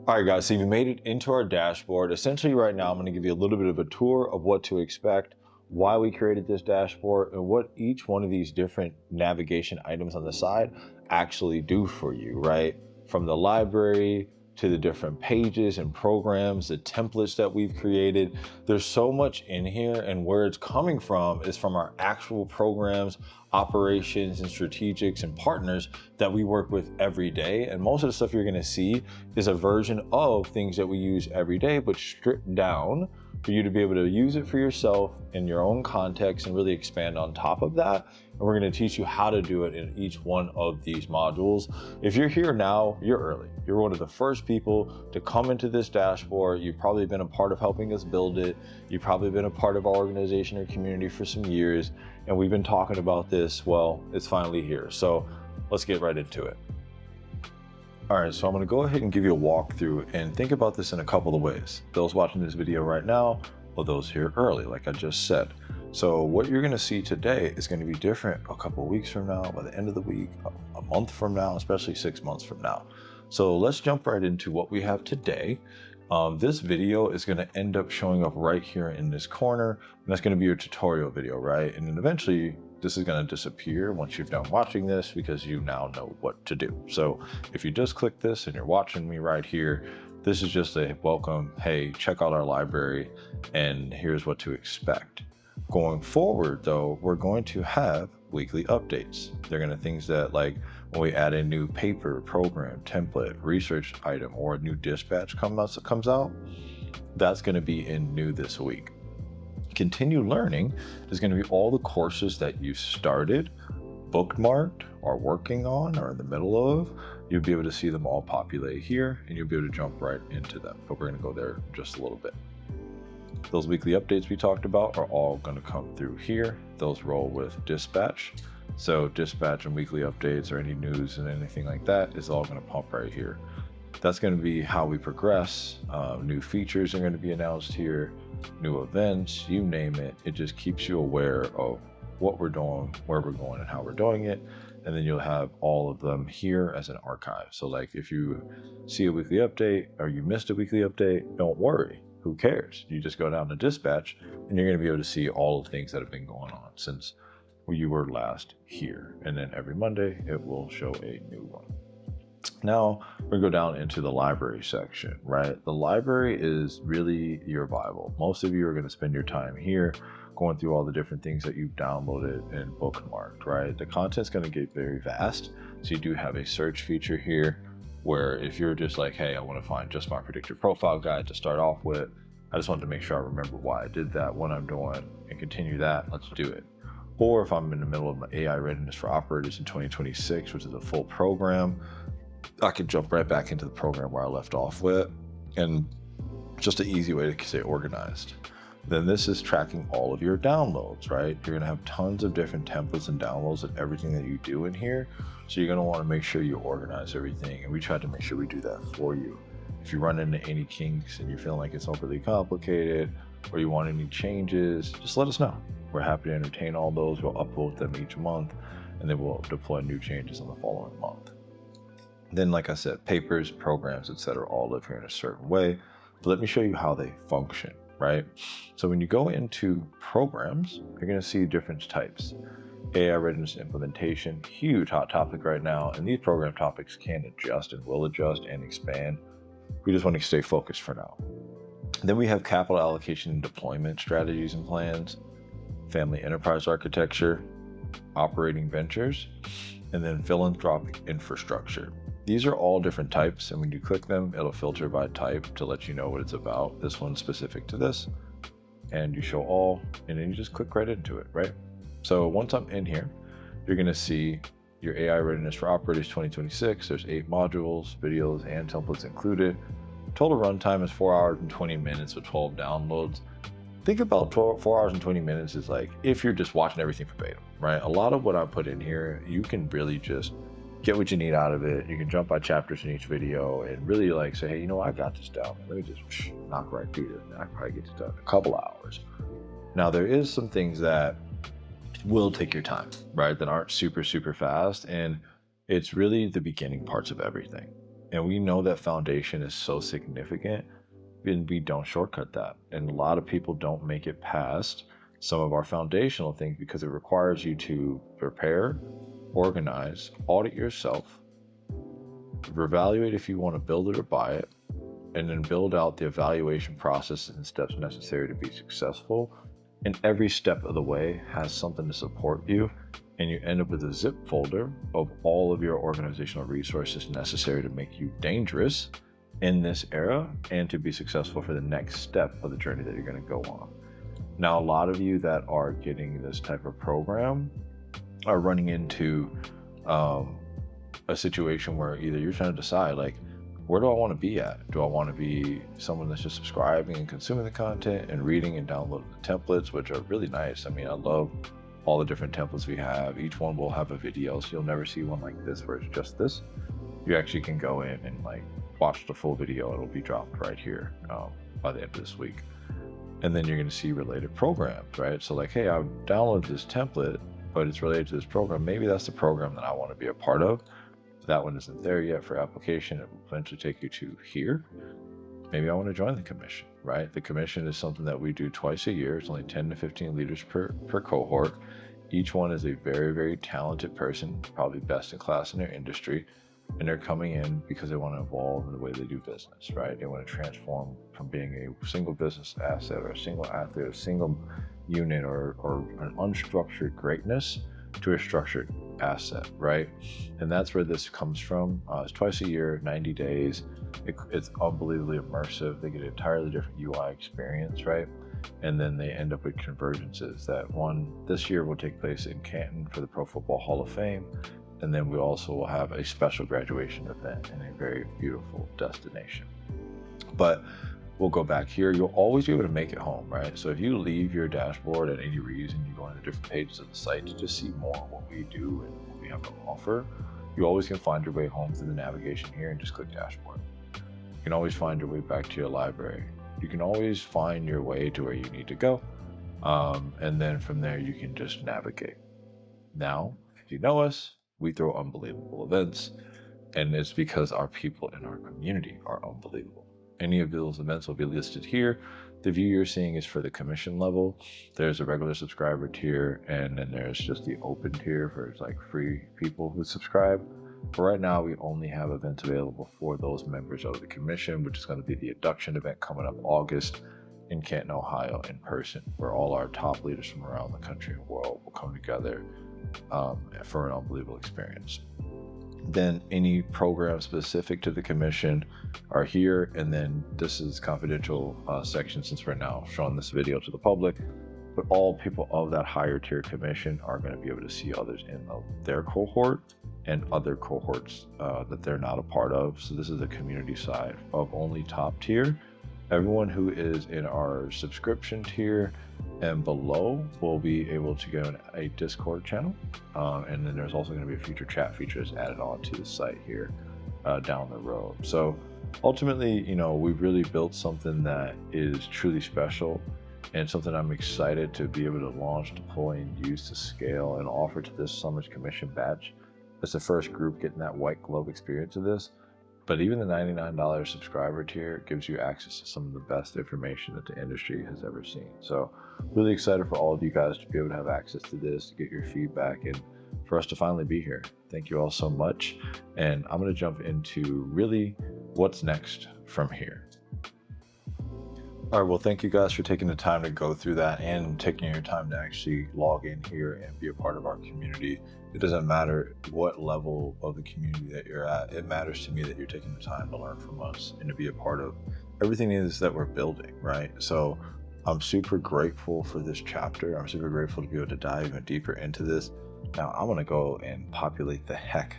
All right, guys, so you made it into our dashboard. Essentially right now, I'm gonna give you a little bit of a tour of what to expect, why we created this dashboard, and what each one of these different navigation items on the side actually do for you, right? From the library to the different pages and programs, the templates that we've created. There's so much in here, and where it's coming from is from our actual programs, operations, and strategics and partners that we work with every day. And most of the stuff you're gonna see is a version of things that we use every day, but stripped down for you to be able to use it for yourself in your own context and really expand on top of that. And we're going to teach you how to do it in each one of these modules. If you're here now, you're early. You're one of the first people to come into this dashboard. You've probably been a part of helping us build it. You've probably been a part of our organization or community for some years. And we've been talking about this. Well, it's finally here. So let's get right into it. All right, so I'm gonna go ahead and give you a walkthrough and think about this in a couple of ways. Those watching this video right now, or those here early, like I just said. So what you're gonna see today is gonna be different a couple of weeks from now, by the end of the week, a month from now, especially 6 months from now. So let's jump right into what we have today. This video is gonna end up showing up right here in this corner, and that's gonna be your tutorial video, right? And then eventually, this is going to disappear once you're done watching this because you now know what to do. So if you just click this and you're watching me right here, this is just a welcome, hey, check out our library and here's what to expect. Going forward though, we're going to have weekly updates. They're going to things that like when we add a new paper, program, template, research item, or a new dispatch comes out, that's going to be in new this week. Continue learning is going to be all the courses that you've started, bookmarked, or working on, or in the middle of. You'll be able to see them all populate here, and you'll be able to jump right into them. But we're going to go there just a little bit. Those weekly updates we talked about are all going to come through here. Those roll with dispatch. So dispatch and weekly updates or any news and anything like that is all going to pump right here. That's going to be how we progress. New features are going to be announced here, new events, you name it. It just keeps you aware of what we're doing, where we're going, and how we're doing it. And then you'll have all of them here as an archive. So like if you see a weekly update or you missed a weekly update, don't worry. Who cares? You just go down to dispatch and you're going to be able to see all the things that have been going on since you were last here. And then every Monday, it will show a new one. Now we're gonna go down into the library section, right? The library is really your Bible. Most of you are gonna spend your time here going through all the different things that you've downloaded and bookmarked, right? The content's gonna get very vast. So you do have a search feature here where if you're just like, hey, I wanna find just my predictive profile guide to start off with, I just wanted to make sure I remember why I did that, what I'm doing, and continue that, let's do it. Or if I'm in the middle of my AI readiness for operators in 2026, which is a full program, I could jump right back into the program where I left off with, and just an easy way to stay organized. Then this is tracking all of your downloads, right? You're gonna have tons of different templates and downloads of everything that you do in here. So you're gonna wanna make sure you organize everything, and we try to make sure we do that for you. If you run into any kinks and you feel like it's overly complicated, or you want any changes, just let us know. We're happy to entertain all those. We'll upload them each month, and then we'll deploy new changes on the following month. Then, like I said, papers, programs, etc., all live here in a certain way. But let me show you how they function, right? So when you go into programs, you're going to see different types. AI readiness implementation, huge hot topic right now. And these program topics can adjust and will adjust and expand. We just want to stay focused for now. Then we have capital allocation and deployment strategies and plans, family enterprise architecture, operating ventures, and then philanthropic infrastructure. These are all different types, and when you click them, it'll filter by type to let you know what it's about. This one's specific to this, and you show all, and then you just click right into it, right? So once I'm in here, you're gonna see your AI Readiness for Operators 2026. There's 8 modules, videos, and templates included. Total runtime is 4 hours and 20 minutes with 12 downloads. Think about 4 hours and 20 minutes is like if you're just watching everything verbatim, right? A lot of what I put in here, you can really just get what you need out of it. You can jump by chapters in each video and really like say, hey, you know, I got this down. Let me just knock right through this. I can probably get this done in a couple hours. Now, there is some things that will take your time, right? That aren't super, super fast. And it's really the beginning parts of everything. And we know that foundation is so significant, and we don't shortcut that. And a lot of people don't make it past some of our foundational things because it requires you to prepare, organize, audit yourself, evaluate if you want to build it or buy it, and then build out the evaluation process and steps necessary to be successful. And every step of the way has something to support you, and you end up with a zip folder of all of your organizational resources necessary to make you dangerous in this era and to be successful for the next step of the journey that you're going to go on. Now, a lot of you that are getting this type of program are running into a situation where either you're trying to decide, like, where do I want to be at? Do I want to be someone that's just subscribing and consuming the content and reading and downloading the templates, which are really nice? I mean, I love all the different templates we have. Each one will have a video, so you'll never see one like this where it's just this. You actually can go in and like watch the full video. It'll be dropped right here by the end of this week. And then you're going to see related programs, right? So like, hey, I've downloaded this template, but it's related to this program. Maybe that's the program that I want to be a part of. That one isn't there yet for application. It will eventually take you to here. Maybe I want to join the commission, right? The commission is something that we do twice a year. It's only 10 to 15 leaders per cohort. Each one is a very, very talented person, probably best in class in their industry. And they're coming in because they want to evolve in the way they do business, right? They want to transform from being a single business asset or a single athlete, a single unit or an unstructured greatness to a structured asset, right? And that's where this comes from. It's twice a year, 90 days. It's unbelievably immersive. They get an entirely different UI experience, right? And then they end up with convergences. That one this year will take place in Canton for the Pro Football Hall of Fame. And then we also will have a special graduation event in a very beautiful destination. But we'll go back here. You'll always be able to make it home, right? So if you leave your dashboard at any reason, you go into different pages of the site to just see more of what we do and what we have to offer, you always can find your way home through the navigation here and just click dashboard. You can always find your way back to your library. You can always find your way to where you need to go. And then from there, you can just navigate. Now, if you know us, we throw unbelievable events, and it's because our people in our community are unbelievable. Any of those events will be listed here. The view you're seeing is for the commission level. There's a regular subscriber tier, and then there's just the open tier for like free people who subscribe. But right now, we only have events available for those members of the commission, which is going to be the induction event coming up August in Canton, Ohio, in person, where all our top leaders from around the country and world will come together for an unbelievable experience. Then any programs specific to the commission are here, and then this is confidential section since we're now showing this video to the public, but all people of that higher tier commission are going to be able to see others in their cohort and other cohorts that they're not a part of. So this is the community side of only top tier. Everyone who is in our subscription tier and below will be able to go in a Discord channel. And then there's also going to be a future chat features added on to the site here down the road. So ultimately, you know, we've really built something that is truly special and something I'm excited to be able to launch, deploy, and use to scale and offer to this summer's commission batch. It's the first group getting that white glove experience of this. But even the $99 subscriber tier gives you access to some of the best information that the industry has ever seen. So really excited for all of you guys to be able to have access to this, to get your feedback, and for us to finally be here. Thank you all so much. And I'm going to jump into really what's next from here. All right, well, thank you guys for taking the time to go through that and taking your time to actually log in here and be a part of our community. It doesn't matter what level of the community that you're at. It matters to me that you're taking the time to learn from us and to be a part of everything it is that we're building, right? So I'm super grateful for this chapter. I'm super grateful to be able to dive even deeper into this. Now I'm going to go and populate the heck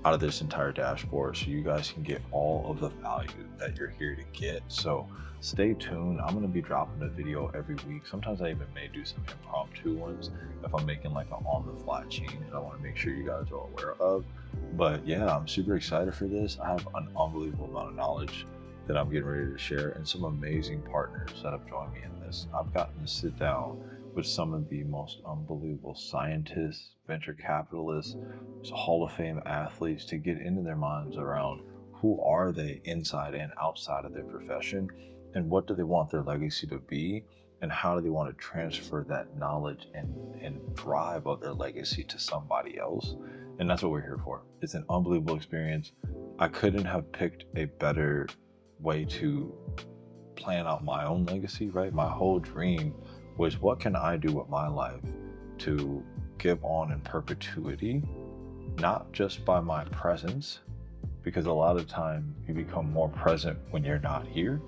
out of this entire dashboard so you guys can get all of the value that you're here to get. So stay tuned. I'm going to be dropping a video every week. Sometimes I even may do some impromptu ones if I'm making like an on the fly change that I want to make sure you guys are aware of. But yeah, I'm super excited for this. I have an unbelievable amount of knowledge that I'm getting ready to share and some amazing partners that have joined me in this. I've gotten to sit down with some of the most unbelievable scientists, venture capitalists, Hall of Fame athletes to get into their minds around who are they inside and outside of their profession, and what do they want their legacy to be, and how do they want to transfer that knowledge and drive of their legacy to somebody else. And that's what we're here for. It's an unbelievable experience. I couldn't have picked a better way to plan out my own legacy, right? My whole dream was, what can I do with my life to give on in perpetuity, not just by my presence, because a lot of time you become more present when you're not here.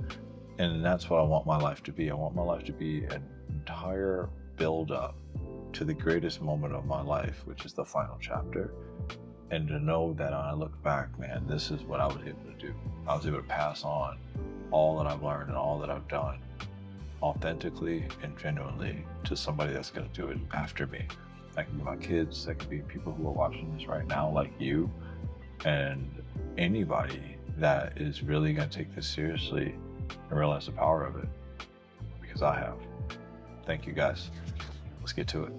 And that's what I want my life to be. I want my life to be an entire build up to the greatest moment of my life, which is the final chapter. And to know that when I look back, man, this is what I was able to do. I was able to pass on all that I've learned and all that I've done authentically and genuinely to somebody that's going to do it after me. That can be my kids, that could be people who are watching this right now, like you, and anybody that is really going to take this seriously and realize the power of it, because I have. Thank you guys. Let's get to it.